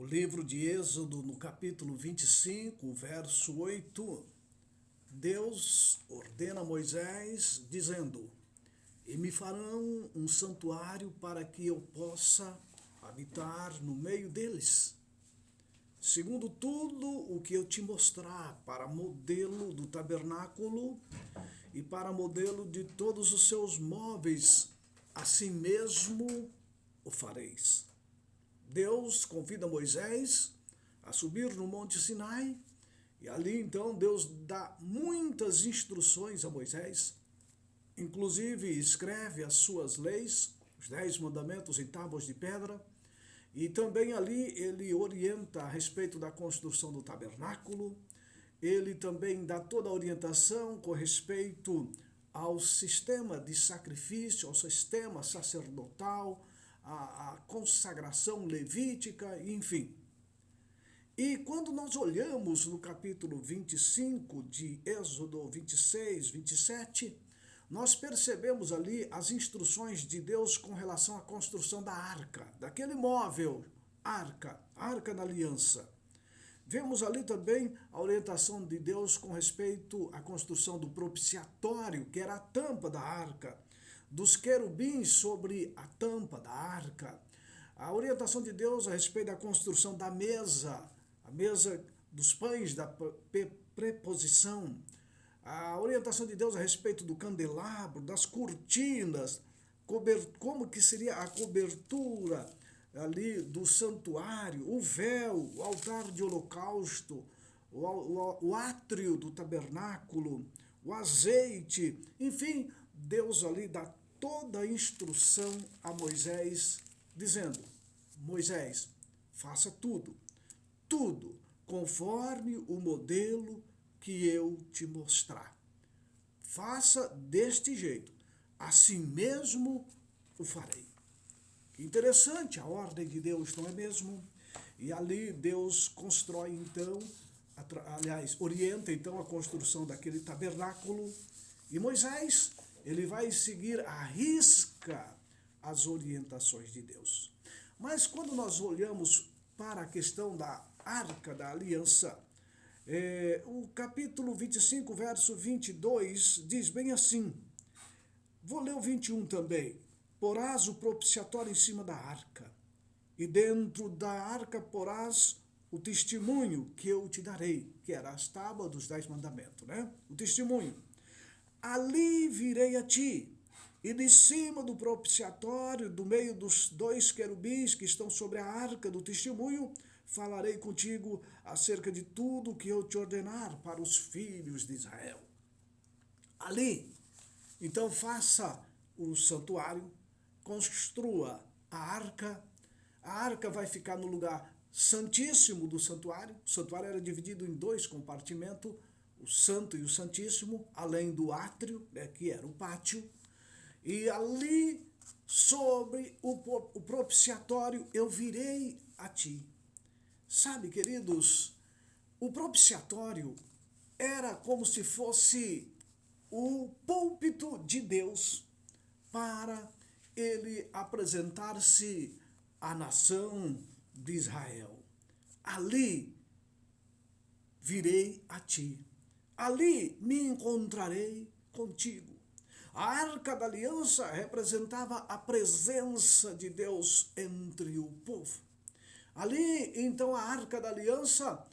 livro de Êxodo, no capítulo 25, verso 8, Deus ordena a Moisés, dizendo: E me farão um santuário para que eu possa habitar no meio deles, segundo tudo o que eu te mostrar, para modelo do tabernáculo e para modelo de todos os seus móveis, assim mesmo o fareis. Deus convida Moisés a subir no Monte Sinai, e ali então Deus dá muitas instruções a Moisés, inclusive escreve as suas leis, os 10 mandamentos em tábuas de pedra, e também ali ele orienta a respeito da construção do tabernáculo, ele também dá toda a orientação com respeito ao sistema de sacrifício, ao sistema sacerdotal, a consagração levítica, enfim. E quando nós olhamos no capítulo 25 de Êxodo 26, 27, nós percebemos ali as instruções de Deus com relação à construção da arca, daquele móvel, arca, a arca da aliança. Vemos ali também a orientação de Deus com respeito à construção do propiciatório, que era a tampa da arca, dos querubins sobre a tampa da arca, a orientação de Deus a respeito da construção da mesa, a mesa dos pães da preposição, a orientação de Deus a respeito do candelabro, das cortinas, como que seria a cobertura ali do santuário, o véu, o altar de holocausto, o átrio do tabernáculo, o azeite, enfim, Deus ali dá toda a instrução a Moisés, dizendo: Moisés, faça tudo, conforme o modelo que eu te mostrar. Faça deste jeito, assim mesmo o farei. Que interessante a ordem de Deus, não é mesmo? E ali Deus constrói então, orienta então a construção daquele tabernáculo, e Moisés, ele vai seguir à risca as orientações de Deus. Mas quando nós olhamos para a questão da Arca da Aliança, o capítulo 25, verso 22, diz bem assim, vou ler o 21 também. Porás o propiciatório em cima da arca, e dentro da arca porás o testemunho que eu te darei, que era as tábuas dos 10 mandamentos, né? O testemunho. Ali virei a ti, e de cima do propiciatório, do meio dos 2 querubins que estão sobre a arca do testemunho, falarei contigo acerca de tudo que eu te ordenar para os filhos de Israel. Ali, então faça o santuário, construa a arca vai ficar no lugar santíssimo do santuário. O santuário era dividido em 2 compartimentos, o santo e o santíssimo, além do átrio, que era o pátio, e ali sobre o propiciatório eu virei a ti. Sabe, queridos, o propiciatório era como se fosse o púlpito de Deus para ele apresentar-se à nação de Israel. Ali virei a ti, ali me encontrarei contigo. A Arca da Aliança representava a presença de Deus entre o povo. Ali, então, a Arca da Aliança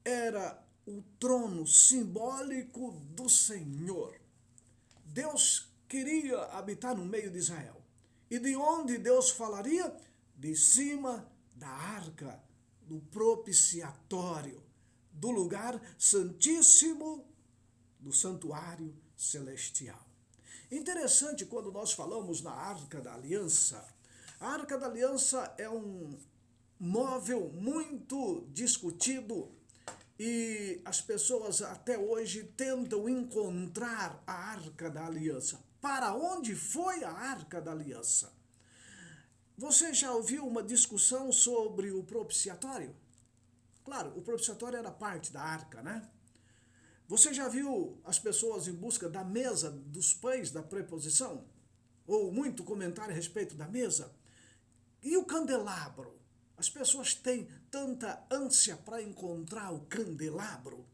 era o trono simbólico do Senhor. Deus queria habitar no meio de Israel. E de onde Deus falaria? De cima da arca, do propiciatório, do lugar santíssimo, do santuário celestial. Interessante quando nós falamos na Arca da Aliança. A Arca da Aliança é um móvel muito discutido e as pessoas até hoje tentam encontrar a Arca da Aliança. Para onde foi a Arca da Aliança? Você já ouviu uma discussão sobre o propiciatório? Claro, o propiciatório era parte da arca, né? Você já viu as pessoas em busca da mesa dos pães da preposição? Ou muito comentário a respeito da mesa? E o candelabro? As pessoas têm tanta ânsia para encontrar o candelabro.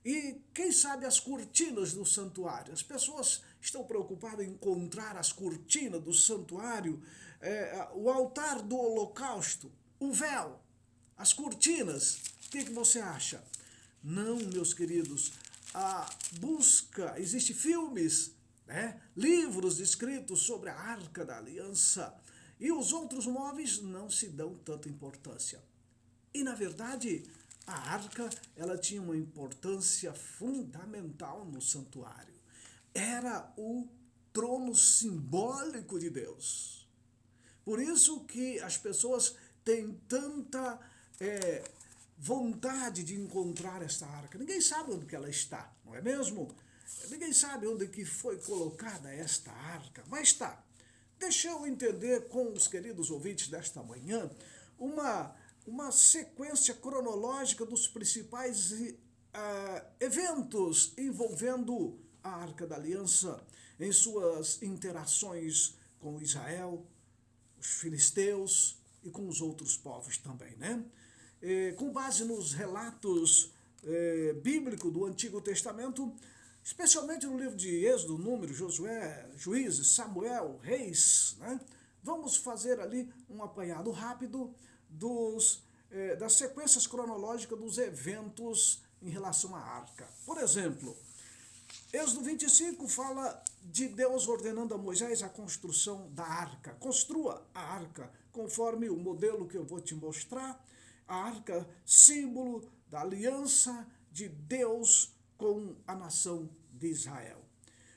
E quem sabe as cortinas do santuário? As pessoas estão preocupadas em encontrar as cortinas do santuário, o altar do holocausto, o véu, as cortinas. O que você acha? Não, meus queridos, a busca, existem filmes, né, livros escritos sobre a Arca da Aliança, e os outros móveis não se dão tanta importância. E, na verdade, a arca ela tinha uma importância fundamental no santuário. Era o trono simbólico de Deus. Por isso que as pessoas têm tanta vontade de encontrar esta arca. Ninguém sabe onde que ela está, não é mesmo? Ninguém sabe onde que foi colocada esta arca, mas está. Deixa eu entender com os queridos ouvintes desta manhã uma sequência cronológica dos principais eventos envolvendo a Arca da Aliança em suas interações com Israel, os filisteus e com os outros povos também, né? Com base nos relatos bíblicos do Antigo Testamento, especialmente no livro de Êxodo, Números, Josué, Juízes, Samuel, Reis, né? Vamos fazer ali um apanhado rápido das sequências cronológicas dos eventos em relação à arca. Por exemplo, Êxodo 25 fala de Deus ordenando a Moisés a construção da arca. Construa a arca conforme o modelo que eu vou te mostrar. A arca, símbolo da aliança de Deus com a nação de Israel.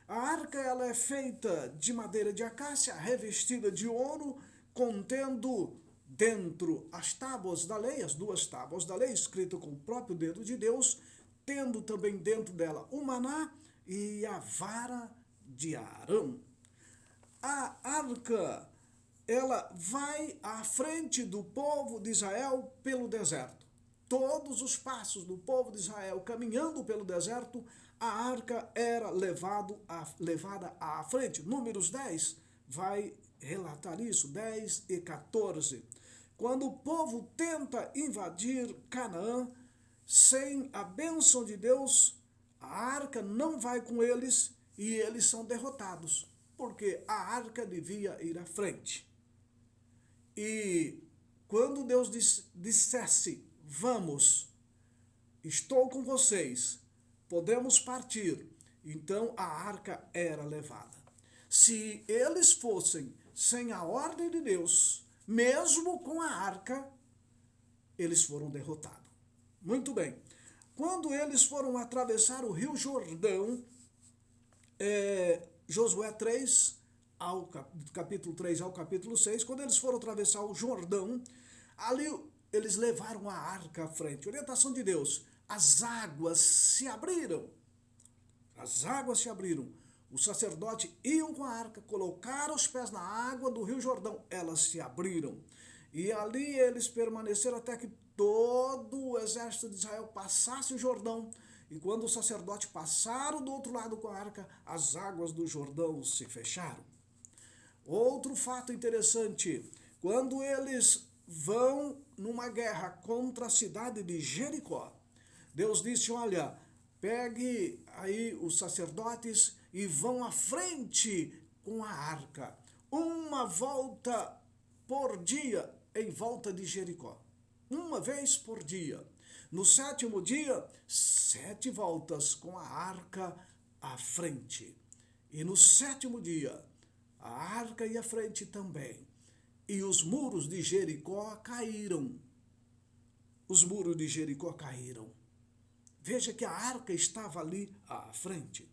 A arca ela é feita de madeira de acácia, revestida de ouro, contendo dentro as tábuas da lei, as duas tábuas da lei, escritas com o próprio dedo de Deus, tendo também dentro dela o maná e a vara de Arão. A arca ela vai à frente do povo de Israel pelo deserto. Todos os passos do povo de Israel caminhando pelo deserto, a arca era levada à frente. Números 10 vai relatar isso, 10 e 14. Quando o povo tenta invadir Canaã, sem a bênção de Deus, a arca não vai com eles e eles são derrotados, porque a arca devia ir à frente. E quando Deus dissesse, vamos, estou com vocês, podemos partir, então a arca era levada. Se eles fossem sem a ordem de Deus, mesmo com a arca, eles foram derrotados. Muito bem. Quando eles foram atravessar o rio Jordão, Josué 3, capítulo 3 ao capítulo 6, quando eles foram atravessar o Jordão, ali eles levaram a arca à frente. Orientação de Deus, as águas se abriram. As águas se abriram. Os sacerdotes iam com a arca, colocaram os pés na água do rio Jordão. Elas se abriram. E ali eles permaneceram até que todo o exército de Israel passasse o Jordão. E quando os sacerdotes passaram do outro lado com a arca, as águas do Jordão se fecharam. Outro fato interessante, quando eles vão numa guerra contra a cidade de Jericó, Deus disse, olha, pegue aí os sacerdotes e vão à frente com a arca. Uma volta por dia em volta de Jericó. Uma vez por dia. No 7º dia, 7 voltas com a arca à frente. E no 7º dia, a arca ia à frente também. E os muros de Jericó caíram. Os muros de Jericó caíram. Veja que a arca estava ali à frente.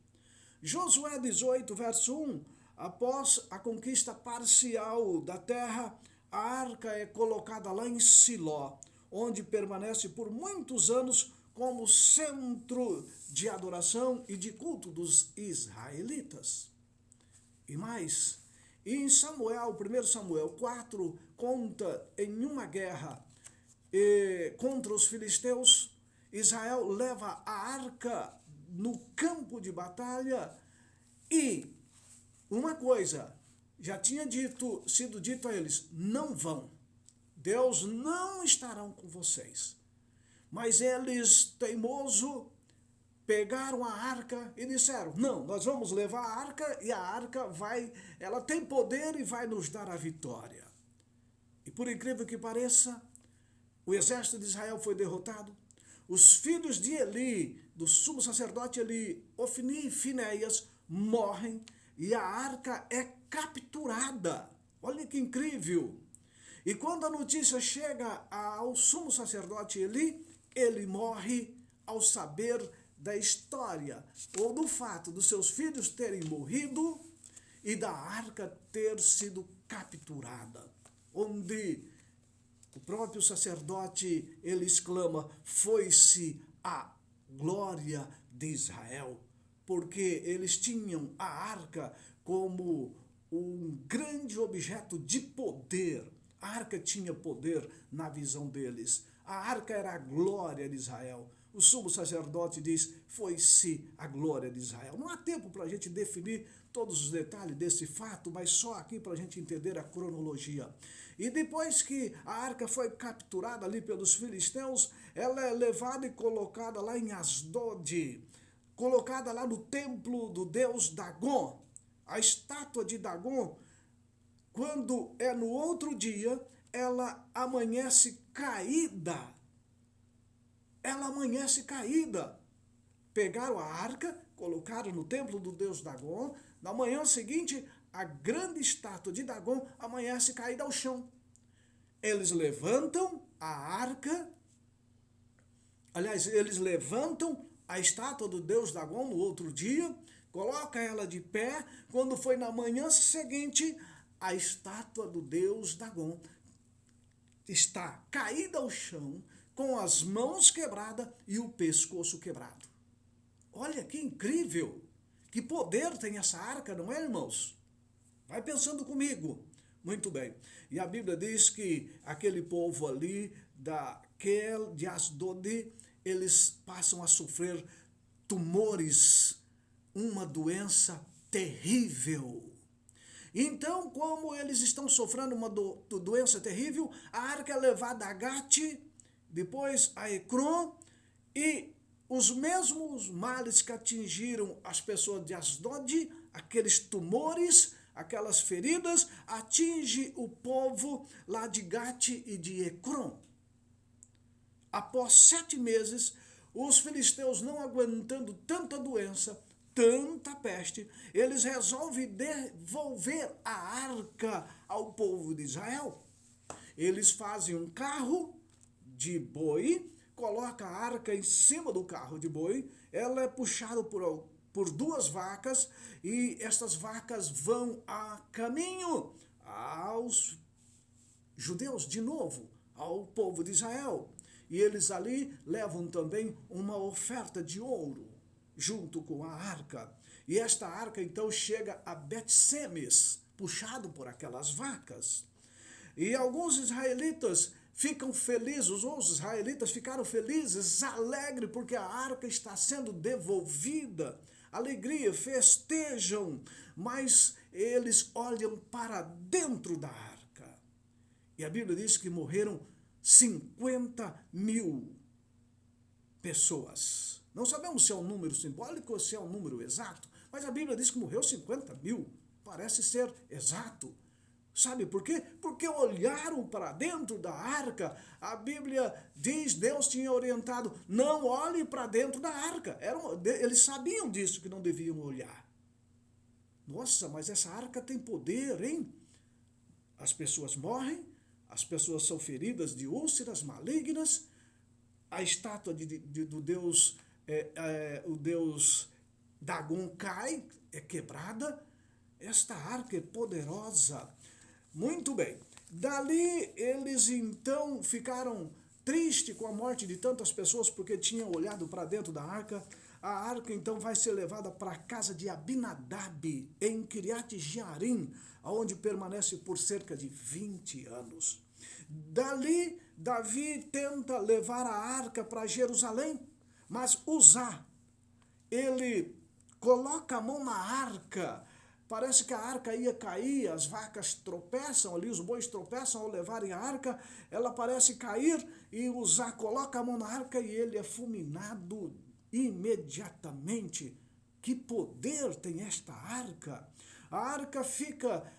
Josué 18, verso 1. Após a conquista parcial da terra, a arca é colocada lá em Siló, onde permanece por muitos anos como centro de adoração e de culto dos israelitas. E mais, em Samuel, 1 Samuel 4, conta em uma guerra contra os filisteus, Israel leva a arca no campo de batalha e uma coisa, já tinha sido dito a eles, não vão, Deus não estará com vocês. Mas eles, teimoso, pegaram a arca e disseram, não, nós vamos levar a arca e a arca ela tem poder e vai nos dar a vitória. E por incrível que pareça, o exército de Israel foi derrotado. Os filhos de Eli, do sumo sacerdote Eli, Ofni e Finéias, morrem e a arca é capturada. Olha que incrível! E quando a notícia chega ao sumo sacerdote Eli, ele morre ao saber da história, ou do fato dos seus filhos terem morrido e da arca ter sido capturada. Onde o próprio sacerdote, ele exclama, foi-se a glória de Israel, porque eles tinham a arca como um grande objeto de poder. A arca tinha poder na visão deles. A arca era a glória de Israel. O sumo sacerdote diz, foi-se a glória de Israel. Não há tempo para a gente definir todos os detalhes desse fato, mas só aqui para a gente entender a cronologia. E depois que a arca foi capturada ali pelos filisteus, ela é levada e colocada lá em Asdod, colocada lá no templo do deus Dagon. A estátua de Dagon, quando é no outro dia, ela amanhece caída. Ela amanhece caída. Pegaram a arca, colocaram no templo do deus Dagon. Na manhã seguinte, a grande estátua de Dagon amanhece caída ao chão. Eles levantam a arca, eles levantam a estátua do deus Dagon no outro dia, colocam ela de pé. Quando foi na manhã seguinte, a estátua do deus Dagon está caída ao chão, com as mãos quebradas e o pescoço quebrado. Olha que incrível! Que poder tem essa arca, não é, irmãos? Vai pensando comigo. Muito bem. E a Bíblia diz que aquele povo ali de Asdod, eles passam a sofrer tumores, uma doença terrível. Então, como eles estão sofrendo uma doença terrível, a arca é levada a Gate, depois a Ecrom, e os mesmos males que atingiram as pessoas de Asdod, aqueles tumores, aquelas feridas, atinge o povo lá de Gate e de Ecrom. Após 7 meses, os filisteus, não aguentando tanta doença, tanta peste, eles resolvem devolver a arca ao povo de Israel. Eles fazem um carro de boi, coloca a arca em cima do carro de boi, ela é puxada por 2 vacas, e estas vacas vão a caminho aos judeus de novo, ao povo de Israel. E eles ali levam também uma oferta de ouro, junto com a arca. E esta arca então chega a Bet-Semes, puxado por aquelas vacas. E alguns israelitas ficam felizes, os israelitas ficaram felizes, alegres, porque a arca está sendo devolvida. Alegria, festejam, mas eles olham para dentro da arca. E a Bíblia diz que morreram 50.000 pessoas. Não sabemos se é um número simbólico ou se é um número exato, mas a Bíblia diz que morreu 50.000. Parece ser exato. Sabe por quê? Porque olharam para dentro da arca. A Bíblia diz, Deus tinha orientado, não olhe para dentro da arca. Eles sabiam disso, que não deviam olhar. Nossa, mas essa arca tem poder, hein? As pessoas morrem, as pessoas são feridas de úlceras malignas, a estátua do Deus, o Deus Dagon cai, é quebrada. Esta arca é poderosa. Muito bem. Dali eles então ficaram tristes com a morte de tantas pessoas, porque tinham olhado para dentro da arca. A arca então vai ser levada para a casa de Abinadab, em Kiriat Jearim, onde permanece por cerca de 20 anos. Dali, Davi tenta levar a arca para Jerusalém, mas Uzá, ele coloca a mão na arca Parece que a arca ia cair, as vacas tropeçam ali, os bois tropeçam ao levarem a arca, ela parece cair e Uzá coloca a mão na arca e ele é fulminado imediatamente. Que poder tem esta arca? A arca fica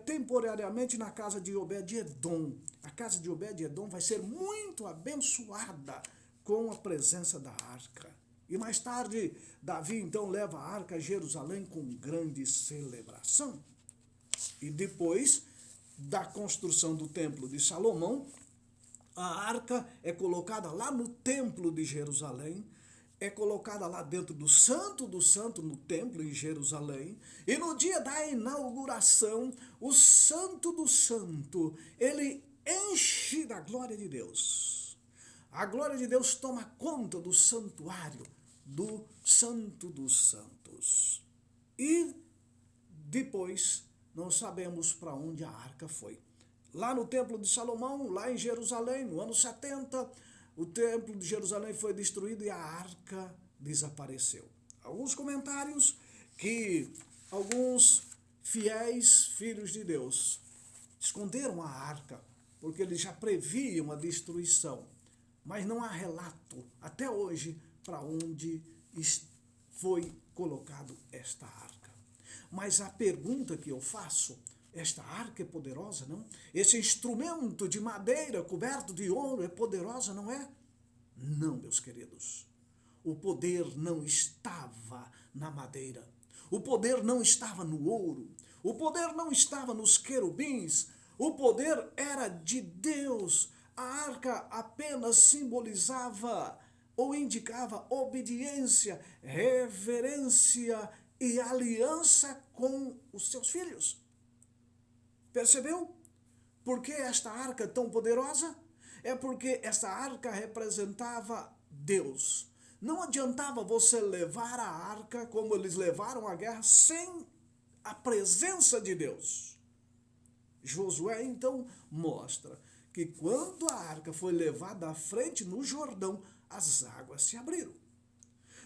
temporariamente na casa de Obed-edom. A casa de Obed-edom vai ser muito abençoada com a presença da arca. E mais tarde, Davi então leva a arca a Jerusalém com grande celebração. E depois da construção do templo de Salomão, a arca é colocada lá no templo de Jerusalém, é colocada lá dentro do Santo, no templo em Jerusalém, e no dia da inauguração, o Santo do Santo, ele enche da glória de Deus. A glória de Deus toma conta do santuário, do Santo dos Santos. E depois, não sabemos para onde a arca foi. Lá no templo de Salomão, lá em Jerusalém, no ano 70, o templo de Jerusalém foi destruído e a arca desapareceu. Alguns comentários que alguns fiéis filhos de Deus esconderam a arca, porque eles já previam a destruição. Mas não há relato, até hoje, para onde foi colocado esta arca. Mas a pergunta que eu faço, esta arca é poderosa, não? Esse instrumento de madeira coberto de ouro é poderosa, não é? Não, meus queridos. O poder não estava na madeira. O poder não estava no ouro. O poder não estava nos querubins. O poder era de Deus. A arca apenas simbolizava ou indicava obediência, reverência e aliança com os seus filhos. Percebeu? Por que esta arca é tão poderosa? É porque esta arca representava Deus. Não adiantava você levar a arca como eles levaram a guerra sem a presença de Deus. Josué então mostra que quando a arca foi levada à frente no Jordão, as águas se abriram.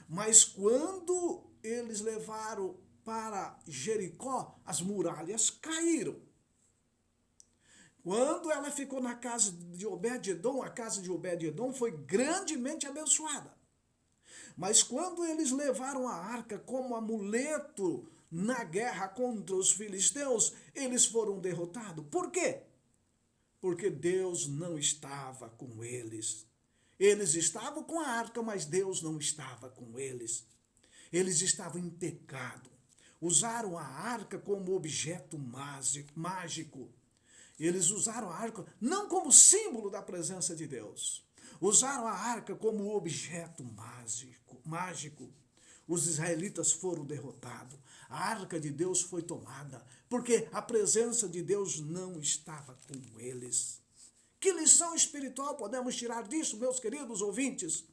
Mas quando eles levaram para Jericó, as muralhas caíram. Quando ela ficou na casa de Obed-edom, a casa de Obed-edom foi grandemente abençoada. Mas quando eles levaram a arca como amuleto na guerra contra os filisteus, eles foram derrotados. Por quê? Porque Deus não estava com eles. Eles estavam com a arca, mas Deus não estava com eles. Eles estavam em pecado. Usaram a arca como objeto mágico. Eles usaram a arca não como símbolo da presença de Deus. Usaram a arca como objeto mágico. Os israelitas foram derrotados. A arca de Deus foi tomada, porque a presença de Deus não estava com eles. Que lição espiritual podemos tirar disso, meus queridos ouvintes?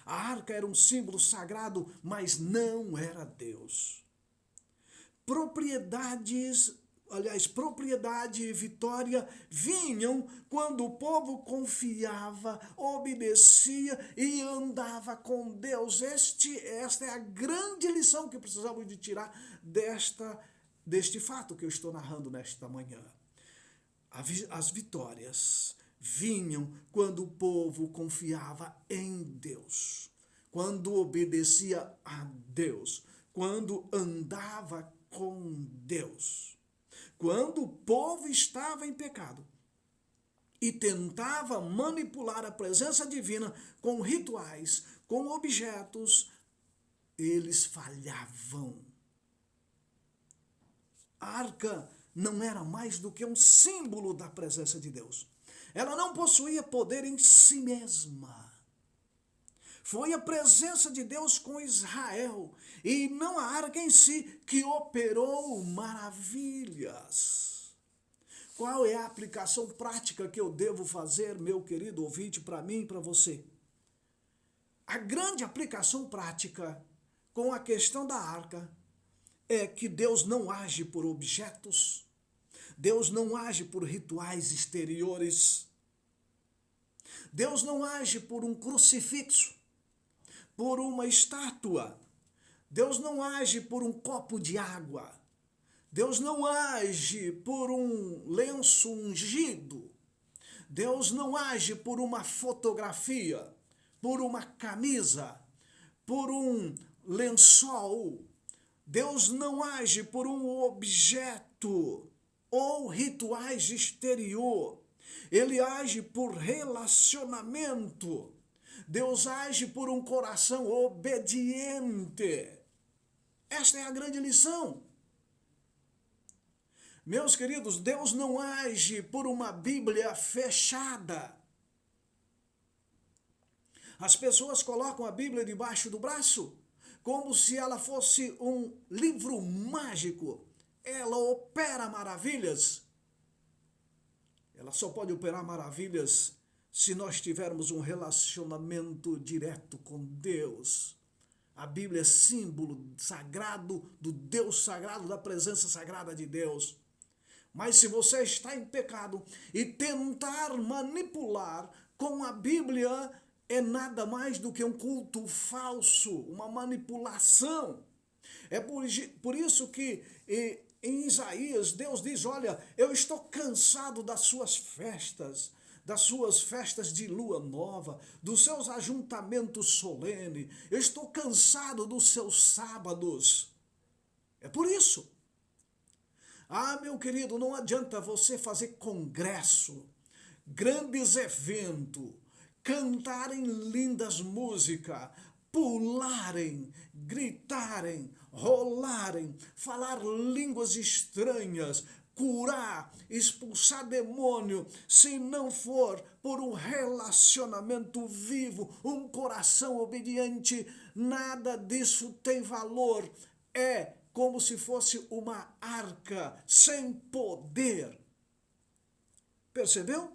A arca era um símbolo sagrado, mas não era Deus. Propriedade e vitória vinham quando o povo confiava, obedecia e andava com Deus. Esta é a grande lição que precisamos de tirar deste fato que eu estou narrando nesta manhã. As vitórias vinham quando o povo confiava em Deus, quando obedecia a Deus, quando andava com Deus. Quando o povo estava em pecado e tentava manipular a presença divina com rituais, com objetos, eles falhavam. A arca não era mais do que um símbolo da presença de Deus. Ela não possuía poder em si mesma. Foi a presença de Deus com Israel e não a arca em si que operou maravilhas. Qual é a aplicação prática que eu devo fazer, meu querido ouvinte, para mim e para você? A grande aplicação prática com a questão da arca é que Deus não age por objetos, Deus não age por rituais exteriores, Deus não age por um crucifixo, por uma estátua. Deus não age por um copo de água. Deus não age por um lenço ungido. Deus não age por uma fotografia, por uma camisa, por um lençol. Deus não age por um objeto ou rituais exterior. Ele age por relacionamento. Deus age por um coração obediente. Esta é a grande lição. Meus queridos, Deus não age por uma Bíblia fechada. As pessoas colocam a Bíblia debaixo do braço como se ela fosse um livro mágico. Ela opera maravilhas. Ela só pode operar maravilhas se nós tivermos um relacionamento direto com Deus. A Bíblia é símbolo sagrado do Deus sagrado, da presença sagrada de Deus. Mas se você está em pecado e tentar manipular com a Bíblia, é nada mais do que um culto falso, uma manipulação. É por isso que em Isaías Deus diz, olha, eu estou cansado das suas festas de lua nova, dos seus ajuntamentos solenes, eu estou cansado dos seus sábados. É por isso. Ah, meu querido, não adianta você fazer congresso, grandes eventos, cantarem lindas músicas, pularem, gritarem, rolarem, falar línguas estranhas, curar, expulsar demônio, se não for por um relacionamento vivo, um coração obediente, nada disso tem valor. É como se fosse uma arca sem poder. Percebeu?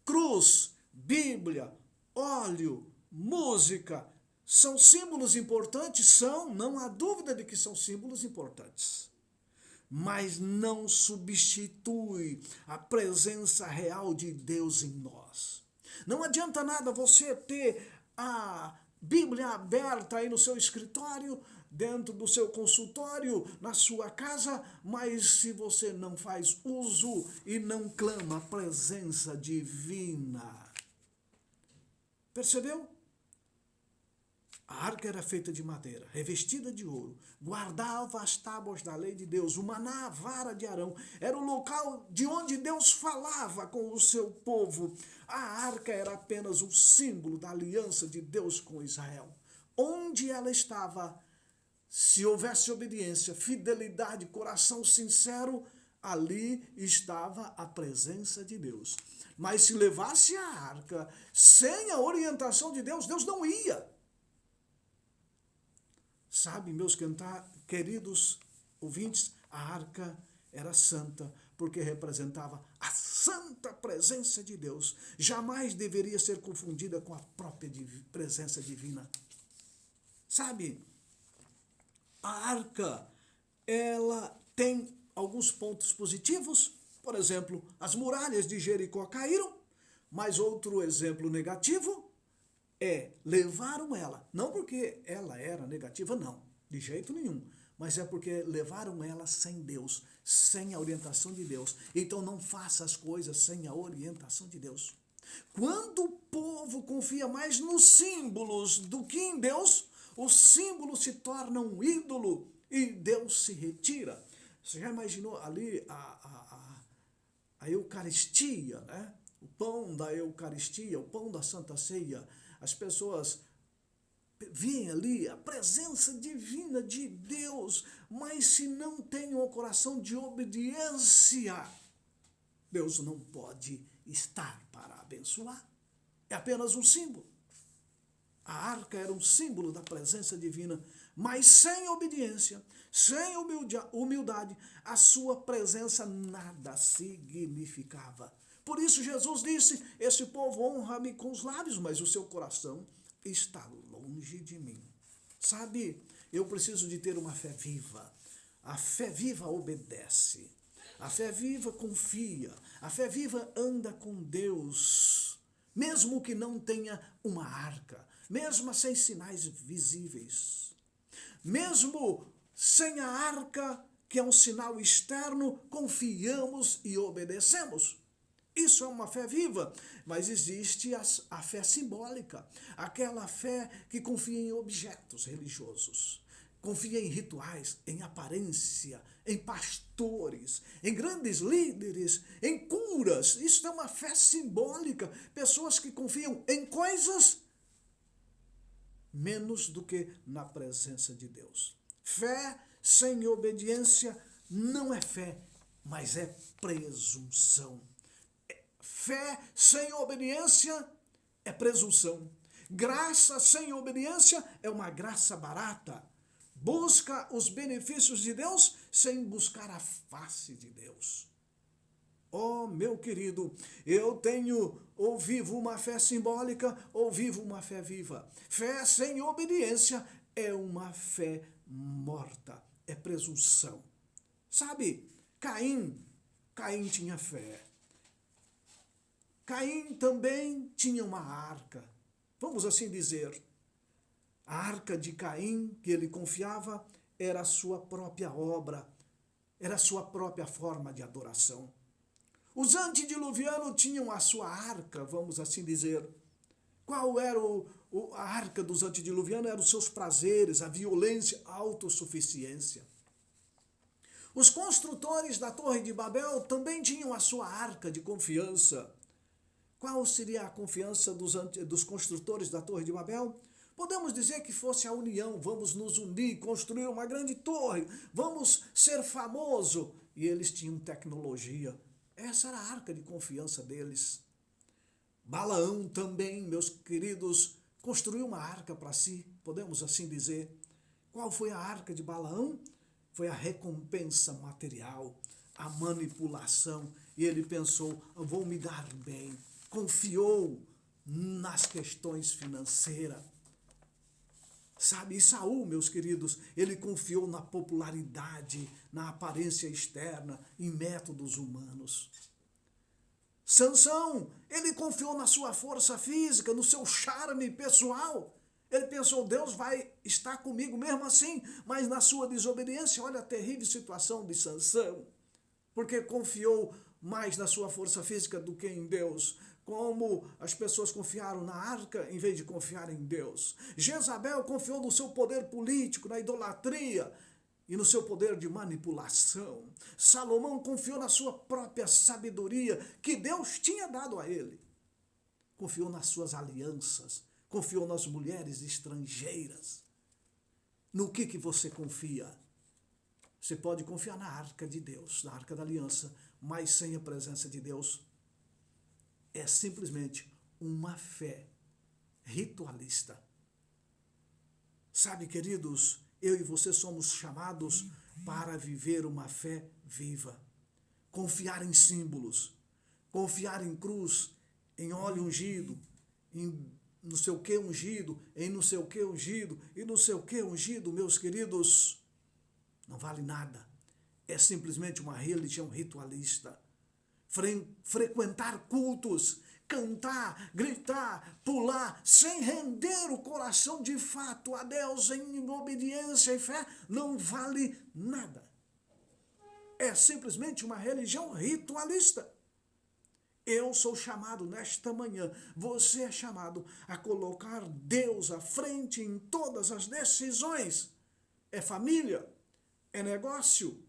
Cruz, Bíblia, óleo, música, são símbolos importantes? São, não há dúvida de que são símbolos importantes. Mas não substitui a presença real de Deus em nós. Não adianta nada você ter a Bíblia aberta aí no seu escritório, dentro do seu consultório, na sua casa, mas se você não faz uso e não clama a presença divina. Percebeu? A arca era feita de madeira, revestida de ouro, guardava as tábuas da lei de Deus, o maná, a vara de Arão, era o local de onde Deus falava com o seu povo. A arca era apenas um símbolo da aliança de Deus com Israel. Onde ela estava, se houvesse obediência, fidelidade, coração sincero, ali estava a presença de Deus. Mas se levasse a arca sem a orientação de Deus, Deus não ia. Sabe, meus queridos ouvintes, a arca era santa, porque representava a santa presença de Deus. Jamais deveria ser confundida com a própria presença divina. Sabe, a arca, ela tem alguns pontos positivos. Por exemplo, as muralhas de Jericó caíram, mas outro exemplo negativo levaram ela, não porque ela era negativa, não, de jeito nenhum, mas é porque levaram ela sem Deus, sem a orientação de Deus. Então não faça as coisas sem a orientação de Deus. Quando o povo confia mais nos símbolos do que em Deus, o símbolo se torna um ídolo e Deus se retira. Você já imaginou ali a Eucaristia, né? O pão da Eucaristia, o pão da Santa Ceia? As pessoas veem ali a presença divina de Deus, mas se não tem um coração de obediência, Deus não pode estar para abençoar. É apenas um símbolo. A arca era um símbolo da presença divina, mas sem obediência, sem humildade, a sua presença nada significava. Por isso Jesus disse, esse povo honra-me com os lábios, mas o seu coração está longe de mim. Sabe, eu preciso de ter uma fé viva. A fé viva obedece. A fé viva confia. A fé viva anda com Deus. Mesmo que não tenha uma arca. Mesmo sem sinais visíveis. Mesmo sem a arca que é um sinal externo, confiamos e obedecemos. Isso é uma fé viva, mas existe a fé simbólica, aquela fé que confia em objetos religiosos, confia em rituais, em aparência, em pastores, em grandes líderes, em curas. Isso é uma fé simbólica, pessoas que confiam em coisas menos do que na presença de Deus. Fé sem obediência não é fé, mas é presunção. Fé sem obediência é presunção. Graça sem obediência é uma graça barata. Busca os benefícios de Deus sem buscar a face de Deus. Oh, meu querido, eu tenho ou vivo uma fé simbólica ou vivo uma fé viva. Fé sem obediência é uma fé morta, é presunção. Sabe, Caim tinha fé. Caim também tinha uma arca, vamos assim dizer. A arca de Caim, que ele confiava, era a sua própria obra, era a sua própria forma de adoração. Os antediluvianos tinham a sua arca, vamos assim dizer. Qual era a arca dos antediluvianos? Eram os seus prazeres, a violência, a autossuficiência. Os construtores da Torre de Babel também tinham a sua arca de confiança. Qual seria a confiança dos construtores da Torre de Babel? Podemos dizer que fosse a união, vamos nos unir, construir uma grande torre, vamos ser famoso. E eles tinham tecnologia. Essa era a arca de confiança deles. Balaão também, meus queridos, construiu uma arca para si, podemos assim dizer. Qual foi a arca de Balaão? Foi a recompensa material, a manipulação. E ele pensou, eu vou me dar bem. Confiou nas questões financeiras. Sabe, e Saul, meus queridos, ele confiou na popularidade, na aparência externa, em métodos humanos. Sansão, ele confiou na sua força física, no seu charme pessoal. Ele pensou, Deus vai estar comigo mesmo assim, mas na sua desobediência, olha a terrível situação de Sansão, porque confiou mais na sua força física do que em Deus. Como as pessoas confiaram na arca em vez de confiar em Deus. Jezabel confiou no seu poder político, na idolatria e no seu poder de manipulação. Salomão confiou na sua própria sabedoria que Deus tinha dado a ele. Confiou nas suas alianças, confiou nas mulheres estrangeiras. No que você confia? Você pode confiar na arca de Deus, na arca da aliança, mas sem a presença de Deus. É simplesmente uma fé ritualista. Sabe, queridos, eu e você somos chamados para viver uma fé viva. Confiar em símbolos, confiar em cruz, em óleo ungido, em não sei o que ungido, em não sei o que ungido, e não sei o que ungido, meus queridos, não vale nada. É simplesmente uma religião ritualista. Frequentar cultos, cantar, gritar, pular, sem render o coração de fato a Deus em obediência e fé, não vale nada. É simplesmente uma religião ritualista. Eu sou chamado nesta manhã, você é chamado a colocar Deus à frente em todas as decisões. É família, é negócio,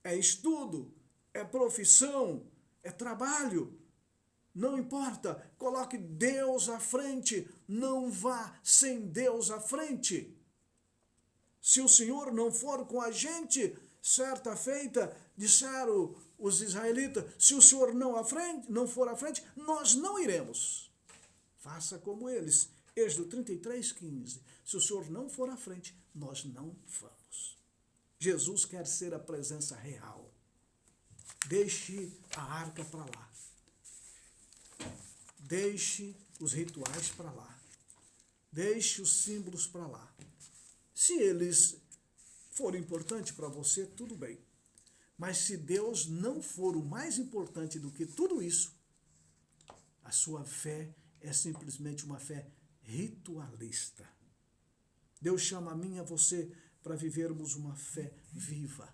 é estudo, é profissão, é trabalho, não importa, coloque Deus à frente, não vá sem Deus à frente. Se o Senhor não for com a gente, certa feita, disseram os israelitas, se o Senhor não for à frente, nós não iremos. Faça como eles, Êxodo 33:15, se o Senhor não for à frente, nós não vamos. Jesus quer ser a presença real. Deixe a arca para lá. Deixe os rituais para lá. Deixe os símbolos para lá. Se eles forem importantes para você, tudo bem. Mas se Deus não for o mais importante do que tudo isso, a sua fé é simplesmente uma fé ritualista. Deus chama a mim e a você para vivermos uma fé viva.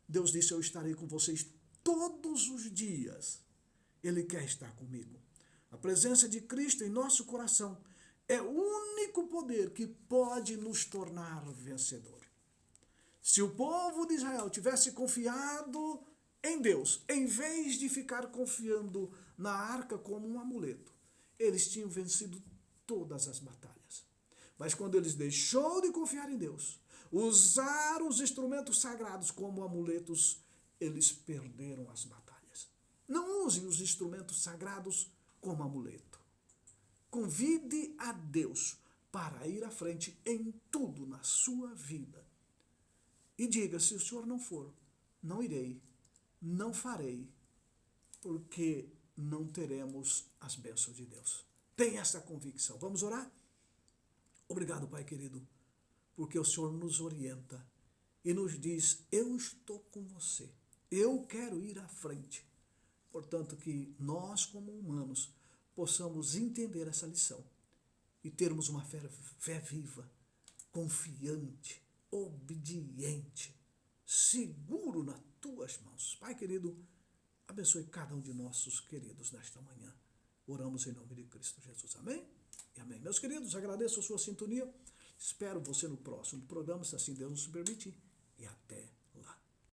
Deus disse: eu estarei com vocês todos os dias. Ele quer estar comigo. A presença de Cristo em nosso coração é o único poder que pode nos tornar vencedor. Se o povo de Israel tivesse confiado em Deus, em vez de ficar confiando na arca como um amuleto, eles tinham vencido todas as batalhas. Mas quando eles deixou de confiar em Deus, usar os instrumentos sagrados como amuletos, eles perderam as batalhas. Não use os instrumentos sagrados como amuleto. Convide a Deus para ir à frente em tudo na sua vida. E diga: se o Senhor não for, não irei, não farei, porque não teremos as bênçãos de Deus. Tenha essa convicção. Vamos orar? Obrigado, Pai querido, porque o Senhor nos orienta e nos diz: eu estou com você, eu quero ir à frente. Portanto, que nós, como humanos, possamos entender essa lição e termos uma fé viva, confiante, obediente, seguro nas tuas mãos. Pai querido, abençoe cada um de nossos queridos nesta manhã. Oramos em nome de Cristo Jesus. Amém? E amém. Meus queridos, agradeço a sua sintonia. Espero você no próximo programa, se assim Deus nos permitir. E até